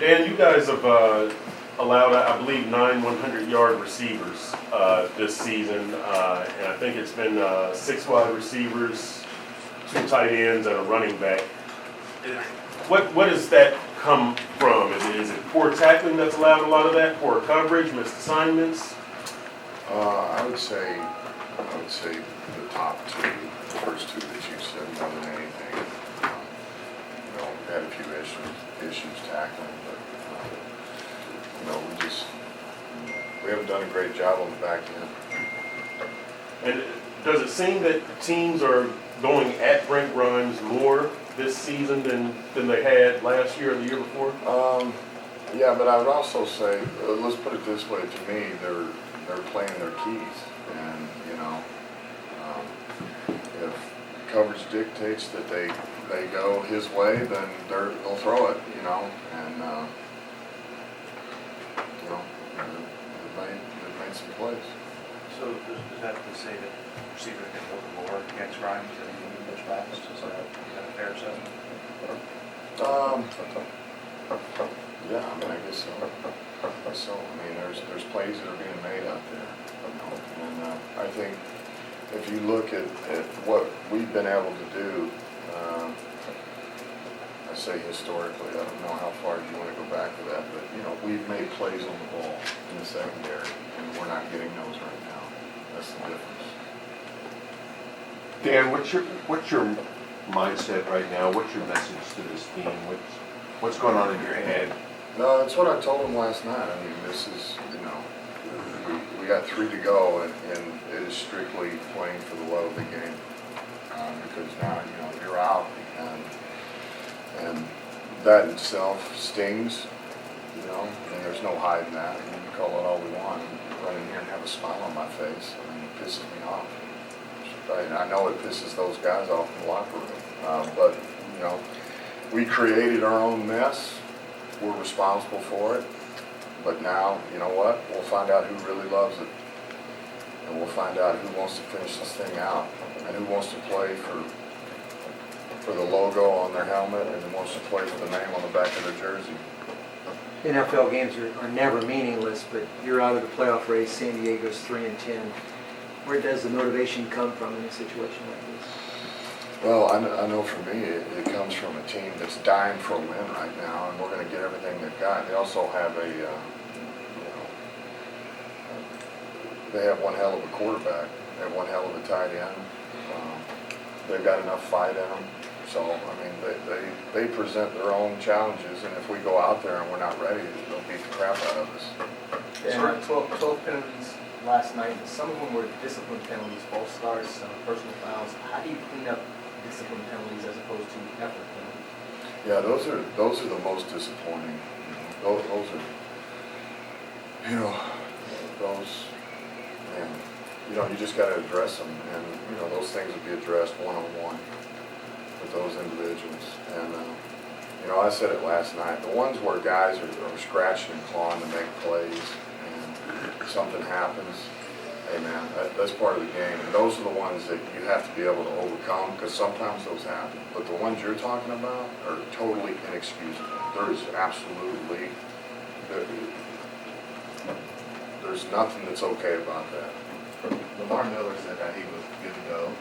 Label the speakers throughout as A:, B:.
A: Dan, you guys have allowed, I believe, 9 100-yard receivers this season, and I think it's been 6 wide receivers, 2 tight ends, and a running back. What does that come from? Is it poor tackling that's allowed a lot of that? Poor coverage, missed assignments?
B: I would say the top 2, the first 2 that you said more than anything. We had a few issues tackling, but we haven't done a great job on the back end.
A: And does it seem that teams are going at Brent Grimes more this season than they had last year or the year before?
B: Yeah, but I would also say, let's put it this way, to me, they're playing their keys. And, if coverage dictates that they go his way, then they'll throw it, and, they've made some plays.
C: So does that to say that receivers can look more against Grimes than he pitch backs? Is that a fair assessment?
B: Yeah, I guess so. There's plays that are being made out there, and I think if you look at what we've been able to do, I say historically, I don't know how far you want to go back to that, but we've made plays on the ball in the secondary, and we're not getting those right now. That's the difference.
D: Dan, what's your mindset right now? What's your message to this team? What's going on in your head?
B: No, that's what I told them last night. This is, we got 3 to go, and it is strictly playing for the love of the game. Because now, you're out, and that itself stings, and there's no hiding that. You can call it all we want. Run in here and have a smile on my face. It pisses me off. I know it pisses those guys off in the locker room. But, we created our own mess. We're responsible for it. But now, you know what? We'll find out who really loves it. And we'll find out who wants to finish this thing out and who wants to play for the logo on their helmet and who wants to play for the name on the back of their jersey.
E: NFL games are never meaningless, but you're out of the playoff race. San Diego's 3-10. Where does the motivation come from in a situation like this?
B: Well, I know for me, it comes from a team that's dying for a win right now, and we're going to get everything they've got. They also have they have one hell of a quarterback. They have one hell of a tight end. They've got enough fight in them. So, they present their own challenges, and if we go out there and we're not ready, they'll beat the crap out of us.
F: Yeah, 12 penalties last night. Some of them were discipline penalties, false starts, personal fouls. How do you clean up discipline penalties as opposed to effort penalties?
B: Yeah, those are the most disappointing. Those are, you just got to address them, and those things will be addressed one-on-one with those individuals. And I said it last night. The ones where guys are scratching and clawing to make plays, and something happens. Hey man, that's part of the game, and those are the ones that you have to be able to overcome, because sometimes those happen. But the ones you're talking about are totally inexcusable. There is absolutely, there's nothing that's okay about that.
G: Lamar Miller said that he was good to go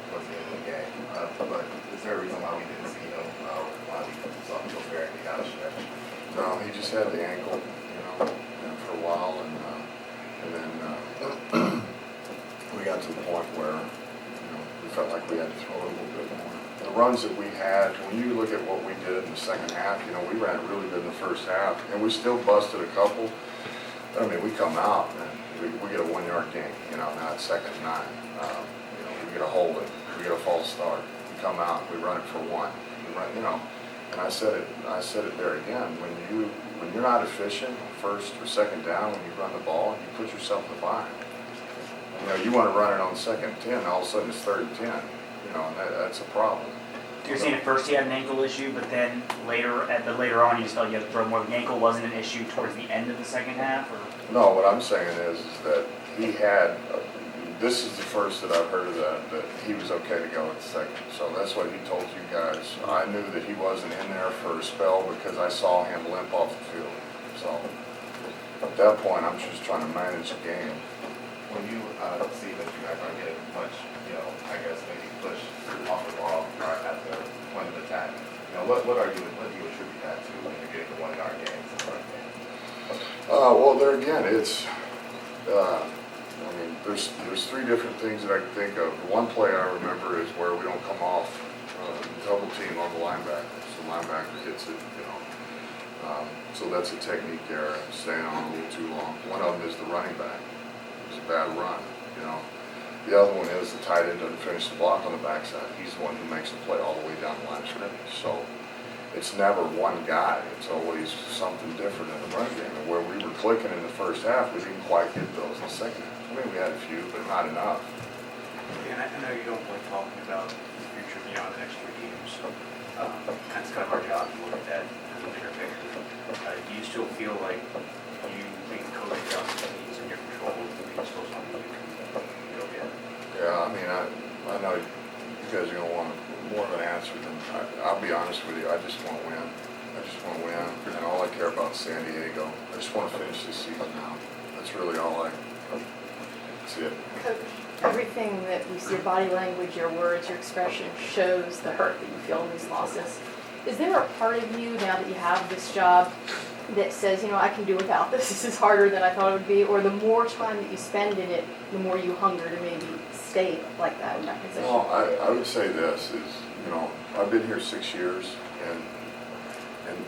G: towards the end of the game, but is there a reason why we didn't see him while we saw him go very out of stretch?
B: No, he just had the ankle, for a while, and then we got to the point where we felt like we had to throw it a little bit more. The runs that we had, when you look at what we did in the second half, we ran it really good in the first half, and we still busted a couple. We come out and we get a 1-yard gain, now it's 2nd and 9. We get a holding, we get a false start. We come out, we run it for 1. We run, and I said it there again. When you're not efficient, first or second down, when you run the ball, you put yourself in the bind. You want to run it on 2nd and 10, all of a sudden it's 3rd and 10. And that's a problem.
H: You're saying at first he had an ankle issue, but then later on you just felt you had to throw more. The ankle wasn't an issue towards the end of the second half, or?
B: No, what I'm saying is that he had this is the first that I've heard of that he was okay to go at second. So that's what he told you guys. I knew that he wasn't in there for a spell because I saw him limp off the field. So at that point, I'm just trying to manage the game.
G: When you see that you guys aren't getting much, I guess maybe push off the ball at the point of attack, what do you attribute that to when you're getting the 1 yard gains in the run game?
B: Well, there again, it's, there's 3 different things that I can think of. One play I remember is where we don't come off double team on the linebacker. So the linebacker hits it, so that's a technique there, staying on a little too long. One of them is the running back. It was a bad run, The other one is the tight end doesn't finish the block on the backside. He's the one who makes the play all the way down the line of scrimmage. So it's never one guy. It's always something different in the run game. And where we were clicking in the first half, we didn't quite hit those in the second half. I mean, we had a few, but not enough.
C: And I know you don't like talking about the future beyond the next 3 games. That's kind of our job to look at that in the bigger picture. Do you still feel like you make coaching adjustments in your control of the being supposed to be go get?
B: Yeah, I know you guys are going to want more of an answer than, I'll be honest with you, I just want to win. I just want to win, and all I care about is San Diego. I just want to finish this season now. That's really all that's it.
I: Coach, everything that we see, your body language, your words, your expression shows the hurt that you feel in these losses. Is there a part of you, now that you have this job, that says, I can do without this, this is harder than I thought it would be, or the more time that you spend in it, the more you hunger to maybe stay like that in that position?
B: Well, I would say this is, I've been here 6 years, and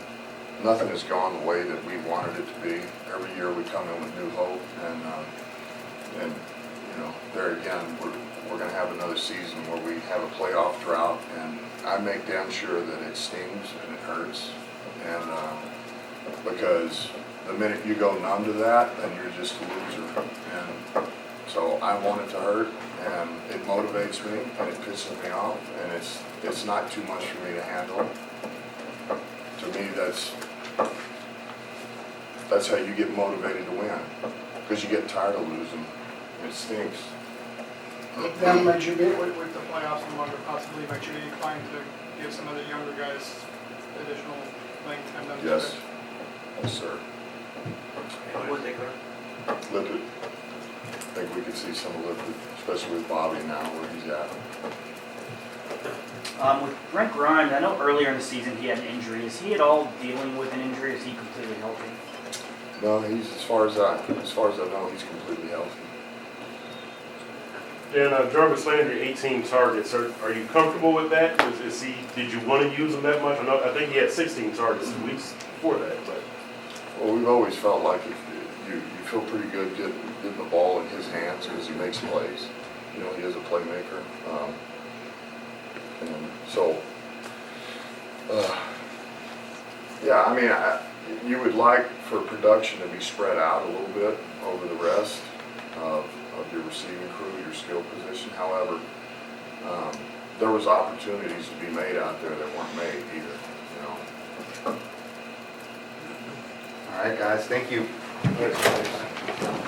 B: nothing has gone the way that we wanted it to be. Every year we come in with new hope, and there again, we're going to have another season where we have a playoff drought, and I make damn sure that it stings and it hurts, and because the minute you go numb to that, then you're just a loser. And so I want it to hurt, and it motivates me, and it pisses me off, and it's not too much for me to handle. To me, that's how you get motivated to win, because you get tired of losing. It stinks.
J: That might you be with the playoffs no longer, possibly might you be inclined to give some of the younger guys additional playing time?
B: Yes. Yes, sir.
C: And what they
B: Lippert. I think we could see some of Lippert, especially with Bobby now where he's at.
H: With Brent Grimes, I know earlier in the season he had an injury. Is he at all dealing with an injury? Or is he completely healthy?
B: No, he's as far as I know, he's completely healthy.
A: And Jarvis Landry, 18 targets. Are you comfortable with that? Did you want to use him that much? I think he had 16 targets 2 weeks before that. But
B: Well, we've always felt like if you feel pretty good getting the ball in his hands because he makes plays. He is a playmaker. And so, you would like for production to be spread out a little bit over the rest of your receiving crew, your skill position. However, there was opportunities to be made out there that weren't made either.
G: All right, guys, thank you.
B: Thanks.